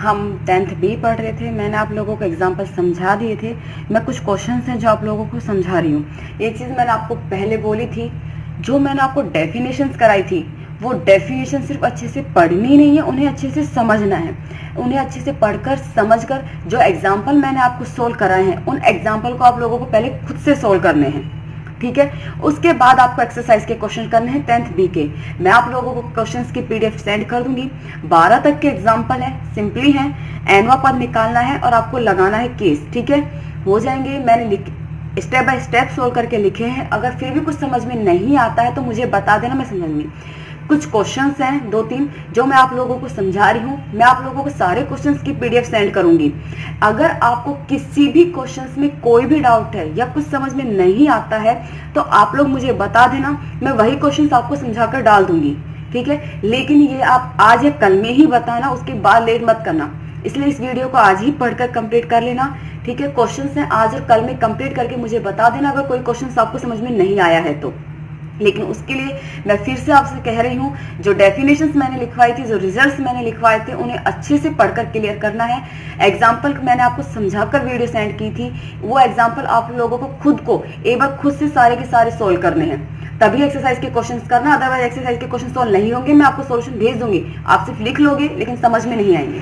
हम 10th B पढ़ रहे थे। मैंने आप लोगों को एग्जाम्पल समझा दिए थे। मैं कुछ क्वेश्चंस हैं जो आप लोगों को समझा रही हूँ। एक चीज़ मैंने आपको पहले बोली थी, जो मैंने आपको डेफिनेशंस कराई थी, वो डेफिनेशन सिर्फ अच्छे से पढ़नी नहीं है, उन्हें अच्छे से समझना है। उन्हें अच्छे से पढ़कर समझकर जो एग्जाम्पल मैंने आपको सोल्व कराए हैं, उन एग्जाम्पल को आप लोगों को पहले खुद से सोल्व करने हैं, ठीक है। उसके बाद आपको एक्सरसाइज के क्वेश्चन करने हैं 10th बी के। मैं आप लोगों को क्वेश्चंस की पीडीएफ सेंड कर दूंगी। 12 तक के एग्जाम्पल है, सिंपली है। एनवा पद निकालना है और आपको लगाना है केस, ठीक है। हो जाएंगे। मैंने स्टेप बाय स्टेप सोल्व करके लिखे हैं। अगर फिर भी कुछ समझ में नहीं आता है तो मुझे बता देना, मैं समझाऊंगी। कुछ क्वेश्चंस हैं 2-3 जो मैं आप लोगों को समझा रही हूँ। मैं आप लोगों को सारे क्वेश्चंस की पीडीएफ सेंड करूंगी। अगर आपको किसी भी क्वेश्चंस में कोई भी डाउट है या कुछ समझ में नहीं आता है तो आप लोग मुझे बता देना, मैं वही क्वेश्चंस आपको समझाकर डाल दूंगी, ठीक है। लेकिन ये आप आज या कल में ही बताना, उसके बाद लेट मत करना। इसलिए इस वीडियो को आज ही पढ़कर कंप्लीट कर लेना, ठीक है। क्वेश्चंस हैं आज और कल में कंप्लीट करके मुझे बता देना अगर कोई क्वेश्चन आपको समझ में नहीं आया है तो। लेकिन उसके लिए मैं फिर से आपसे कह रही हूँ, जो डेफिनेशंस मैंने लिखवाई थी, जो रिजल्ट्स मैंने लिखवाए थे, उन्हें अच्छे से पढ़कर क्लियर करना है। एग्जाम्पल मैंने आपको समझाकर वीडियो सेंड की थी, वो एग्जाम्पल आप लोगों को खुद को एक बार खुद से सारे के सारे सोल्व करने हैं, तभी एक्सरसाइज के क्वेश्चन करना। अदरवाइज एक्सरसाइज के क्वेश्चन सोल्व नहीं होंगे, मैं आपको सोल्यूशन भेज दूंगी, आप सिर्फ लिख लोगे लेकिन समझ में नहीं आएंगे,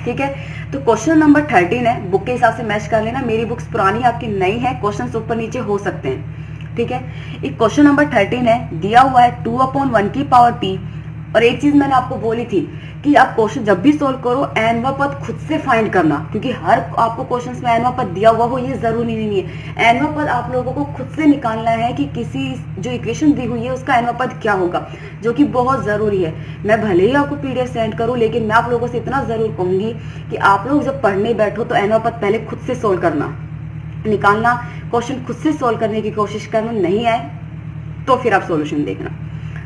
ठीक है। तो क्वेश्चन नंबर 13 है, बुक के हिसाब से मैच कर लेना। मेरी बुक्स पुरानी आपकी नई है, क्वेश्चन ऊपर नीचे हो सकते हैं, ठीक है। एक क्वेश्चन नंबर 13 है, दिया हुआ है 2/1 की पावर p। और एक चीज मैंने आपको बोली थी कि आप क्वेश्चन जब भी सोल्व करो एनवा पद खुद से फाइंड करना, क्योंकि हर आपको क्वेश्चंस में एनवा पद दिया हुआ हो ये जरूरी नहीं है। एनवा पद आप लोगों को खुद से निकालना है कि किसी जो इक्वेशन दी हुई है उसका एनवा पद क्या होगा, जो कि बहुत जरूरी है। मैं भले ही आपको पीडीएफ सेंड करूं, लेकिन मैं आप लोगों से इतना जरूर कहूंगी कि आप लोग जब पढ़ने बैठो तो एनवा पद पहले खुद से सोल्व करना, निकालना, क्वेश्चन खुद से सोल्व करने की कोशिश करना। नहीं आए तो फिर आप सॉल्यूशन देखना।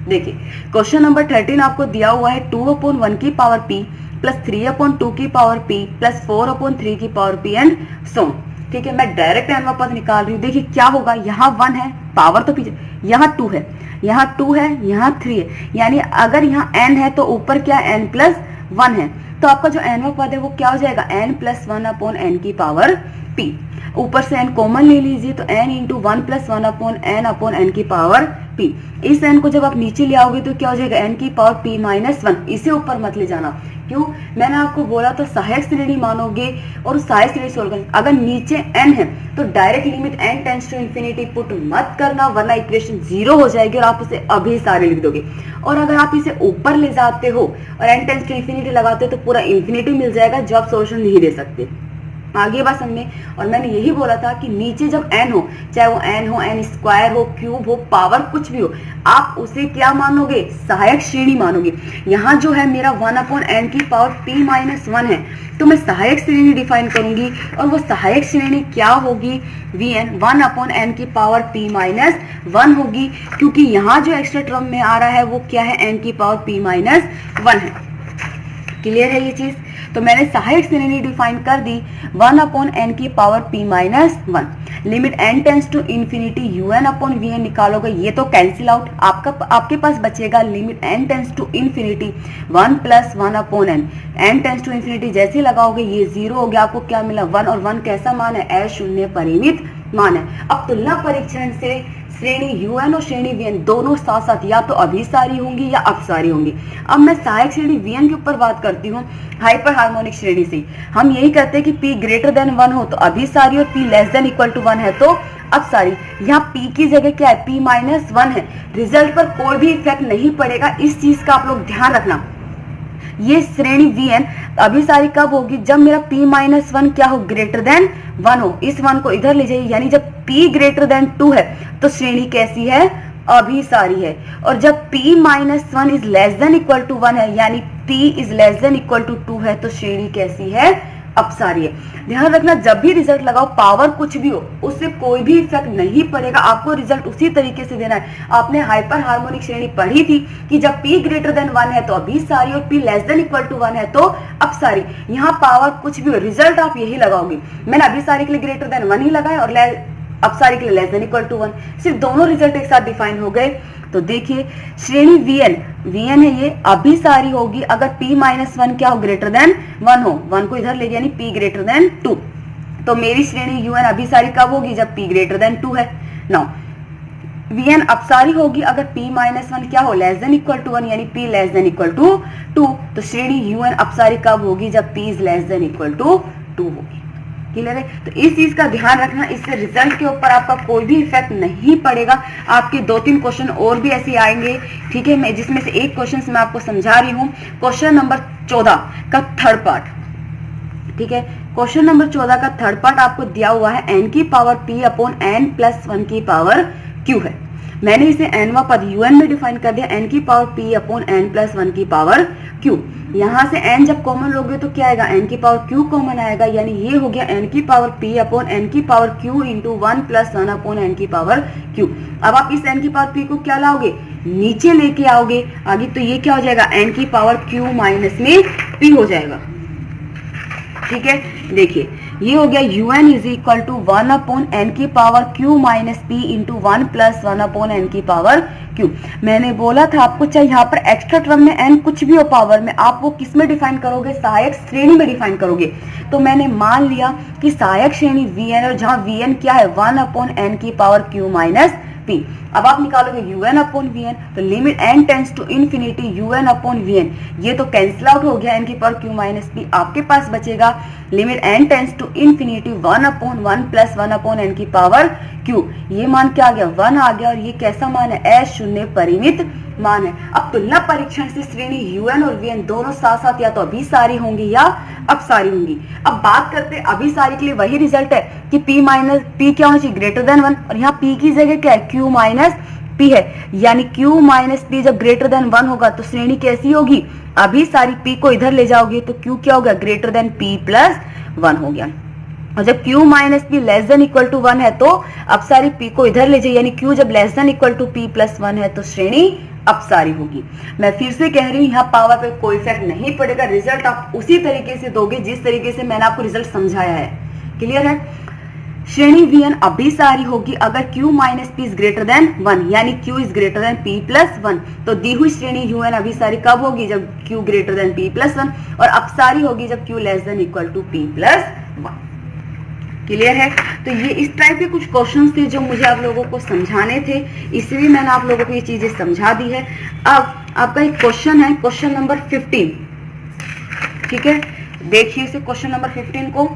देखिए क्वेश्चन नंबर 13 आपको दिया हुआ है 2/1 की पावर p प्लस 3/2 की पावर p प्लस 4/3 की पावर p एंड सो, ठीक है। मैं डायरेक्ट एनवा पद निकाल रही हूँ। देखिए क्या होगा, यहाँ 1 है, पावर तो पीछे, यहाँ 2 है, यहाँ 2 है, यहाँ 3 है, यानी अगर यहाँ n है तो ऊपर क्या n प्लस 1 है, तो आपका जो एनवा पद है वो क्या हो जाएगा, n प्लस 1/n की पावर p। ऊपर से n कॉमन ले लीजिए तो n इंटू 1 प्लस 1/n की पावर p। इस n को जब आप नीचे ले आओगे तो क्या हो जाएगा, n की पावर p माइनस 1। इसे ऊपर मत ले जाना, क्यों, मैंने आपको बोला तो सहायक श्रेणी मानोगे और सहायक श्रेणी सोल्व करेंगे। अगर नीचे n है तो direct limit n tends to infinity put मत करना, वरना इक्वेशन 0 हो जाएगी और आप उसे अभी सारे लिख दोगे। और अगर आप इसे ऊपर ले जाते हो और n टेंड्स टू इंफिनिटी लगाते हो तो पूरा इंफिनिटी मिल जाएगा, जो आप सोल्यूशन नहीं दे सकते। आगे बात समझे। और मैंने यही बोला था कि नीचे जब n हो, चाहे वो n हो, n स्क्वायर हो, क्यूब हो, पावर कुछ भी हो, आप उसे क्या मानोगे, सहायक श्रेणी मानोगे। यहाँ जो है मेरा 1/n की पावर p माइनस 1 है, तो मैं सहायक श्रेणी डिफाइन करूंगी और वो सहायक श्रेणी क्या होगी, vn 1/n की पावर p माइनस 1 होगी, क्योंकि यहाँ जो एक्स्ट्रा टर्म में आ रहा है वो क्या है, n की पावर p माइनस 1 है। क्लियर है ये चीज। तो मैंने सहायक श्रेणी डिफाइन कर दी 1/n की power p minus 1। Limit n tends to infinity un/vn निकालोगे, ये तो कैंसिल आउट, आपके पास बचेगा limit n tends to infinity 1 plus 1/n। n tends to infinity जैसे लगाओगे ये 0 हो गया, आपको क्या मिला 1, और 1 कैसा मान है, अशून्य परिमित मान है। अब तुलना परीक्षण से श्रेणी un और श्रेणी vn दोनों साथ साथ या तो अभिसारी होंगी या अपसारी होंगी। अब मैं सहायक श्रेणी vn के ऊपर बात करती हूँ, हाइपर हार्मोनिक श्रेणी से। हम यही कहते हैं कि p ग्रेटर देन 1 हो तो अभिसारी और p less than equal to 1 है तो अपसारी। यहाँ p की जगह क्या है, p माइनस 1 है। रिजल्ट पर कोई भी इफेक्ट नहीं पड़ेगा, इस चीज का आप लोग ध्यान रखना। ये श्रेणी vn अभिसारी कब होगी, जब मेरा p माइनस 1 क्या हो, ग्रेटर देन 1 हो। इस 1 को इधर ले जाइए, यानी जब p ग्रेटर देन 2 है तो श्रेणी कैसी है, अभिसारी है। और जब p minus 1 is less than equal to 1 है, यानी p is less than equal to 2 है, तो श्रेणी कैसी है, अपसारी है। ध्यान रखना, जब भी रिजल्ट लगाओ, पावर कुछ भी हो, उससे कोई भी इफेक्ट नहीं पड़ेगा, आपको रिजल्ट उसी तरीके से देना है। आपने हाइपर हार्मोनिक श्रेणी पढ़ी थी कि जब p ग्रेटर देन 1 है तो अभिसारी और p less than equal to 1 है तो अपसारी। यहाँ पावर कुछ भी हो, रिजल्ट आप यही लगाओगे। मैंने अभिसारी के लिए ग्रेटर देन 1 ही लगाया और अपसारी के लिए लेस देन इक्वल टू 1, सिर्फ दोनों रिजल्ट एक साथ डिफाइन हो गए। तो देखिए श्रेणी वीएन है ये, अभिसारी होगी अगर p माइनस वन क्या हो, ग्रेटर देन 1 हो, 1 को इधर ले यानी p ग्रेटर देन 2। तो मेरी श्रेणी यूएन अभिसारी कब होगी, जब p ग्रेटर देन 2 है। नाउ वीएन अपसारी होगी अगर p माइनस वन क्या हो, लेस देन इक्वल टू 1 यानी p less than equal to 2। तो श्रेणी यूएन अपसारी कब होगी, जब p is less than equal to 2 होगी। क्लियर है? तो इस चीज का ध्यान रखना, इससे रिजल्ट के ऊपर आपका कोई भी इफेक्ट नहीं पड़ेगा। आपके 2-3 क्वेश्चन और भी ऐसे आएंगे, ठीक है, मैं जिसमें से एक क्वेश्चन मैं आपको समझा रही हूँ, क्वेश्चन नंबर 14 का थर्ड पार्ट। ठीक है, क्वेश्चन नंबर 14 का थर्ड पार्ट आपको दिया हुआ है n की power p upon n plus 1 की पावर q है। मैंने इसे nवा पद un में डिफाइन कर दिया, n की power p upon n plus 1 की पावर q। यहां से n जब कॉमन लोगे तो क्या आएगा, n की पावर q कॉमन आएगा, यानी ये हो गया n की पावर p अपॉन n की power q into 1 plus 1 upon n की पावर q। अब आप इस n की पावर p को क्या लाओगे, नीचे लेके आओगे आगे, तो ये क्या हो जाएगा, n की पावर q माइनस में p हो जाएगा। ठीक है, देखिए ये हो गया un is equal to 1 upon n की power q minus p into 1 plus 1 upon n की पावर q। मैंने बोला था आपको, चाहे यहाँ पर एक्स्ट्रा टर्म में n कुछ भी हो पावर में, आप वो किस में डिफाइन करोगे, सहायक श्रेणी में डिफाइन करोगे। तो मैंने मान लिया कि सहायक श्रेणी vn, और जहाँ vn क्या है, 1 अपॉन n की पावर q माइनस p। अब आप निकालोगे un अपॉन vn, तो limit n tends to infinity un upon vn, ये तो कैंसिल आउट हो गया n की पावर q माइनस p। आपके पास बचेगा limit n tends to infinity 1 upon 1 plus 1 upon n की पावर q। ये मान क्या आ गया, 1 आ गया, और ये कैसा मान है, अशून्य परिमित मान है। अब तुलना परीक्षण से श्रेणी un और vn दोनों साथ साथ या तो अभिसारी होंगी या अपसारी होंगी। अब बात करते हैं अभिसारी के लिए, वही रिजल्ट है कि p माइनस p क्या होना चाहिए, ग्रेटर देन 1, और यहाँ p की जगह क्या है, q माइनस p है, यानी q माइनस p जब ग्रेटर देन 1 होगा तो श्रेणी कैसी होगी, अभिसारी। p को इधर ले जाओगे तो q क्या होगा, ग्रेटर देन p प्लस 1 हो गया। और जब q minus p less than equal to 1 है तो अपसारी p को इधर ले जाइए, यानी q जब less than equal to p plus 1 है तो श्रेणी अपसारी होगी। मैं फिर से कह रही हूँ, यहाँ पावर पे कोई इफेक्ट नहीं पड़ेगा, रिजल्ट आप उसी तरीके से दोगे जिस तरीके से मैंने आपको रिजल्ट समझाया है। क्लियर है? श्रेणी vn अभिसारी होगी अगर q minus P is greater than 1, यानी q is greater than p plus 1। तो दी हुई श्रेणी un अभिसारी कब होगी, जब q greater than p plus 1, और अपसारी होगी जब q less than equal to p plus 1। Clear है? तो ये इस टाइप के कुछ क्वेश्चंस थे जो मुझे आप लोगों को समझाने थे, इसलिए मैंने आप लोगों को ये चीजें समझा दी है। अब आपका एक क्वेश्चन है, क्वेश्चन नंबर 15। ठीक है, देखिए इसे क्वेश्चन नंबर 15 को,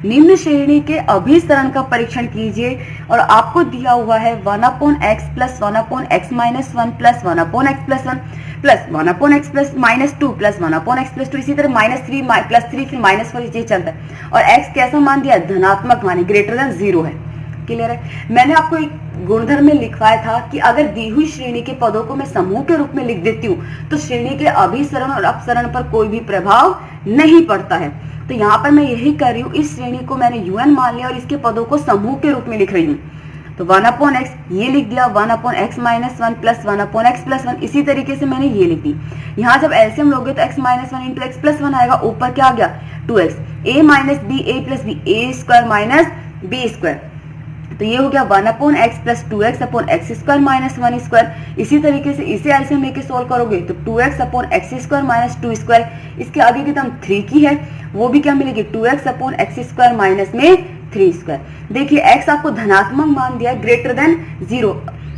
निम्न श्रेणी के अभिसरण का परीक्षण कीजिए और आपको दिया हुआ है 1 upon x plus 1 upon x minus 1 plus 1 upon x plus 1 plus 1 upon x plus minus 2 plus 1 upon x plus 2, इसी तरह माइनस 3 प्लस 3 फिर माइनस 4, ये चलता है। और एक्स कैसा मान दिया, धनात्मक मान, ग्रेटर देन 0 है। क्लियर है? मैंने आपको एक गुणधर्म में लिखवाया था कि अगर दी हुई श्रेणी के पदों को मैं समूह के रूप में लिख देती हूँ तो श्रेणी के अभिसरण और अपसरण पर कोई भी प्रभाव नहीं पड़ता है। तो यहाँ पर मैं यही कर रही हूँ, इस श्रेणी को मैंने un मान लिया और इसके पदों को समूह के रूप में लिख रही हूँ। तो 1 अपॉन एक्स ये लिख दिया, 1 upon x minus 1 plus 1 upon x plus 1, इसी तरीके से मैंने ये लिख दी। यहाँ जब एलसीएम लोगे तो x minus 1 into x plus 1 आएगा, ऊपर क्या आ गया 2x, a minus b a plus b, a square minus b square. तो ये हो गया 1 upon x plus 2x upon x square minus 1 square. इसी तरीके से इसे एलसीएम लेके सोल्व करोगे तो 2x upon x square minus 2 square, इसके आगे की टर्म 3 की है, वो भी क्या मिलेगी 2x upon x square minus में 3 स्क्वायर। देखिए x आपको धनात्मक मान दिया, ग्रेटर देन 0।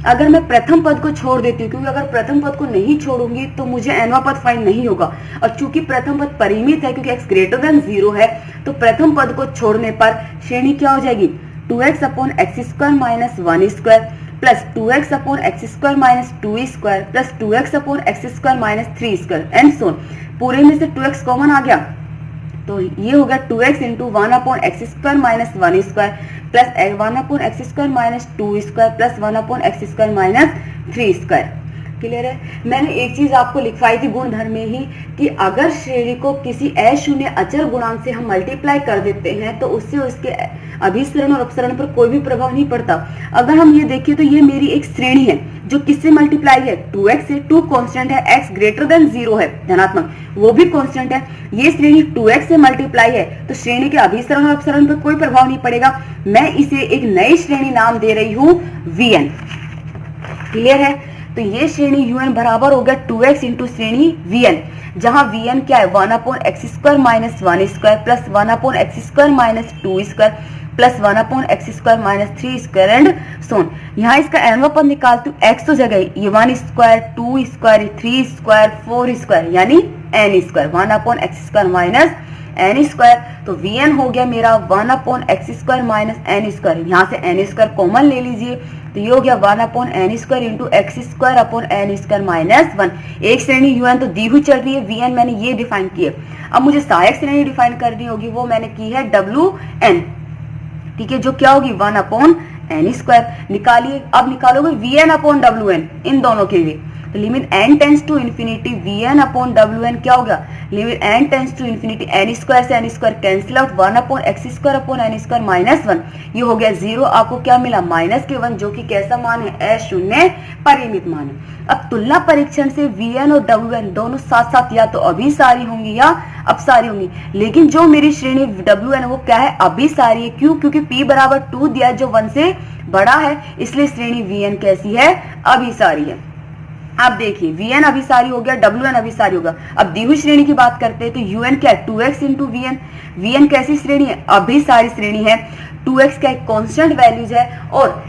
अगर मैं प्रथम पद को छोड़ देती हूँ, क्योंकि अगर प्रथम पद को नहीं छोड़ूंगी तो मुझे nवां पद फाइंड नहीं होगा, और चूंकि प्रथम पद परिमित है क्योंकि x ग्रेटर देन 0 है, तो प्रथम पद को छोड़ने पर श्रेणी क्या हो जाएगी 2x upon x square minus 1 square plus 2x upon x square minus 2 square plus 2x upon x square minus 3 square and so on. पूरे में से 2x कॉमन आ गया तो ये हो गया 2x into 1 upon x square minus 1 square plus 1 upon x square minus 2 square plus 1 upon x square minus 3 square. Clear है? मैंने एक चीज आपको लिखवाई थी गुणधर्म में ही कि अगर श्रेणी को किसी अशून्य अचर गुणांक से हम मल्टीप्लाई कर देते हैं तो उससे उसके अभिसरण और अपसरण पर कोई भी प्रभाव नहीं पड़ता। अगर हम ये देखें तो ये मेरी एक श्रेणी है जो किससे मल्टीप्लाई है 2x से, 2 कांस्टेंट है, x ग्रेटर देन 0 है धनात्मक, वो भी कांस्टेंट है। ये श्रेणी 2x से मल्टीप्लाई है तो श्रेणी के अभिसरण और अपसरण पर कोई प्रभाव नहीं पड़ेगा। मैं इसे एक नई श्रेणी नाम दे रही हूं vn। क्लियर है? तो ये श्रेणी un बराबर हो गया 2x इंटू श्रेणी vn, जहां vn क्या है 1/x² minus 1² plus 1/x² minus 2² plus 1/x² minus 3² and so on. यहाँ इसका nवां पद निकालती हूँ, x तो जगह ये 1², 2², 3², 4² यानी n², 1/x² माइनस n²। तो vn हो गया मेरा 1/x² माइनस n², यहाँ से n² कॉमन ले लीजिए, तो ये हो गया 1/n² इंटू x² माइनस 1। एक श्रेणी un तो दी हुई चल रही है, vn मैंने ये डिफाइन की है। अब मुझे सहायक श्रेणी डिफाइन करनी होगी, वो मैंने की है wn, ठीक है, जो क्या होगी 1/n²। निकालिए, अब निकालोगे vn/wn इन दोनों के लिए, तो limit n tends to infinity vn/wn क्या हो गया, limit n tends to infinity n² से n² cancel out 1/x² minus 1, ये हो गया 0। आपको क्या मिला -1, जो कि कैसा मान है, अशून्य परिमित मान है। अब तुलना परीक्षण से vn और wn दोनों साथ साथ या तो अभिसारी होंगी या अपसारी होंगी, लेकिन जो मेरी श्रेणी wn वो क्या है, अभिसारी है। क्यों? क्योंकि p बराबर 2 दिया है जो 1 से बड़ा है, इसलिए श्रेणी vn कैसी है, अभिसारी है। आप देखिए vn अभिसारी हो गया, wn अभिसारी होगा। अब दी हुई श्रेणी की बात करते हैं, तो un क्या है 2x इंटू vn, vn कैसी श्रेणी है, अभिसारी श्रेणी है। 2x क्या है, कांस्टेंट वैल्यूज है, और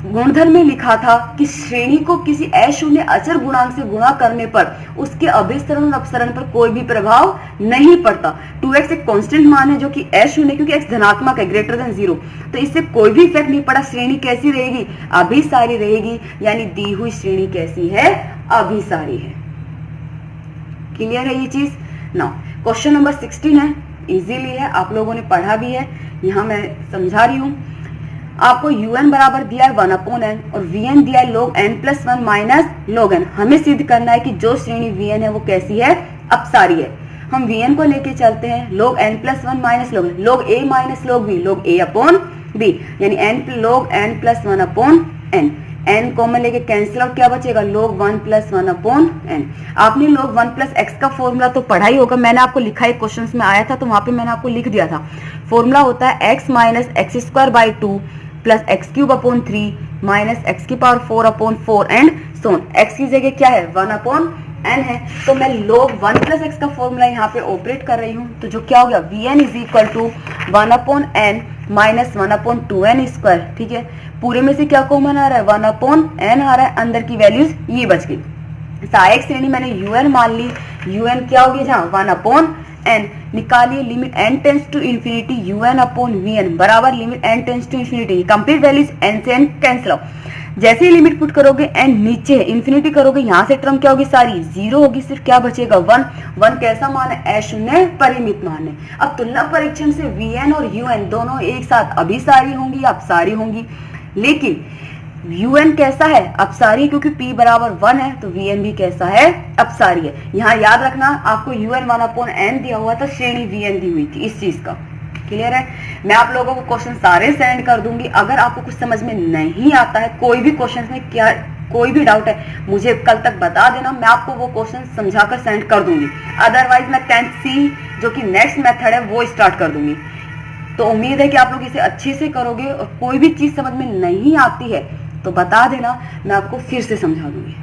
गुणधर्म में लिखा था कि श्रेणी को किसी अशून्य अचर गुणांक से गुणा करने पर उसके अभिसरण और अपसरण पर कोई भी प्रभाव नहीं पड़ता। 2x एक कांस्टेंट मान है जो कि अशून्य, क्योंकि x धनात्मक है ग्रेटर देन 0, तो इससे कोई भी इफेक्ट नहीं पड़ा। श्रेणी कैसी रहेगी, अभिसारी रहेगी, यानी दी हुई श्रेणी कैसी है, अभिसारी है। क्लियर है ये चीज? नाउ क्वेश्चन नंबर 16 है, इजीली है, आप लोगों ने पढ़ा भी है, यहाँ मैं समझा रही हूँ। आपको un बराबर दिया है 1/n और vn दिया है log n+1 minus log n। हमें सिद्ध करना है कि जो श्रेणी vn है वो कैसी है, अपसारी है। हम vn को लेके चलते हैं, log n+1 minus log n, log a minus log b, log a/b, यानी log n+1/n। n कॉमन लेके कैंसिल आउट, क्या बचेगा, log 1+1/n। आपने log 1+x का फॉर्मूला तो पढ़ा ही होगा, मैंने आपको लिखा है, क्वेश्चंस में आया था तो वहां पे मैंने आपको लिख दिया था। फॉर्मूला होता है x minus x² plus x³ minus x⁴/4 and so on. x की जगह क्या है, 1/n है, तो मैं log 1+x का फॉर्मूला यहाँ पे ऑपरेट कर रही हूँ, तो जो क्या हो गया, vn is equal to 1/n minus 1/2n²। ठीक है, पूरे में से क्या कॉमन आ रहा है, 1/n आ रहा है, अंदर की वैल्यूज ये बच गई। सहायक श्रेणी मैंने un मान ली, un क्या होगी जहाँ 1/n। निकालिए limit n tends to infinity un/vn बराबर limit n tends to infinity, complete values n से n कैंसिल आउट। जैसे ही लिमिट पुट करोगे n नीचे है, इन्फिनिटी करोगे, यहाँ से टर्म क्या होगी, सारी 0 होगी, सिर्फ क्या बचेगा 1 कैसा मान है, अशून्य परिमित मान है। अब तुलना परीक्षण से vn और un दोनों एक साथ अभिसारी होंगी या अपसारी होंगी, लेकिन un कैसा है, अपसारी, क्योंकि p बराबर 1 है, तो vn भी कैसा है, अपसारी है। यहाँ याद रखना आपको un 1/n दिया हुआ था, श्रेणी vn दी हुई थी, इस चीज का क्लियर है। मैं आप लोगों को क्वेश्चन सारे सेंड कर दूंगी, अगर आपको कुछ समझ में नहीं आता है, कोई भी क्वेश्चन में क्या कोई भी डाउट है, मुझे कल तक बता देना, मैं आपको वो क्वेश्चन समझाकर सेंड कर दूंगी। अदरवाइज मैं 10th C जो कि नेक्स्ट मेथड है वो स्टार्ट कर दूंगी। तो उम्मीद है कि आप लोग इसे अच्छे से करोगे, और कोई भी चीज समझ में नहीं आती है तो बता देना, मैं आपको फिर से समझा दूंगी।